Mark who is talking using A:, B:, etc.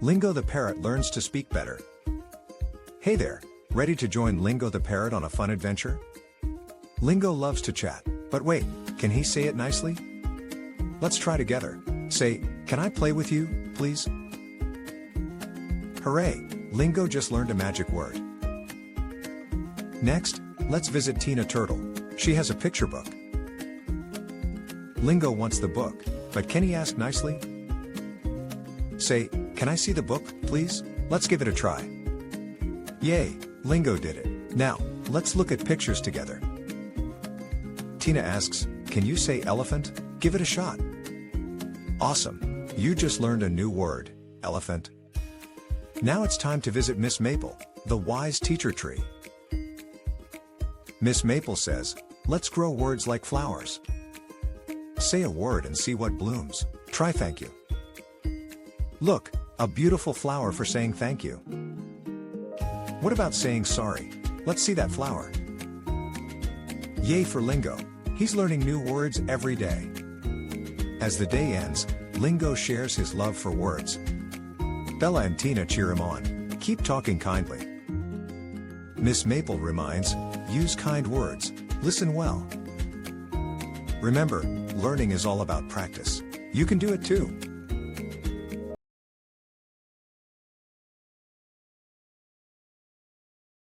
A: Lingo the Parrot learns to speak better. Hey there, ready to join Lingo the Parrot on a fun adventure? Lingo loves to chat, but wait, can he say it nicely? Let's try together. Say, "Can I play with you, please?" Hooray, Lingo just learned a magic word. Next, let's visit Tina Turtle. She has a picture book. Lingo wants the book, but can he ask nicely? Say, "Can I see the book, please?" Let's give it a try. Yay, Lingo did it. Now, let's look at pictures together. Tina asks, "Can you say elephant?" Give it a shot. Awesome, you just learned a new word, elephant. Now it's time to visit Miss Maple, the wise teacher tree. Miss Maple says, "Let's grow words like flowers." Say a word and see what blooms. Try thank you. Look, a beautiful flower for saying thank you. What about saying sorry? Let's see that flower. Yay for Lingo. He's learning new words every day. As the day ends, Lingo shares his love for words. Bella and Tina cheer him on. Keep talking kindly. Miss Maple reminds, use kind words, listen well. Remember, learning is all about practice. You can do it too.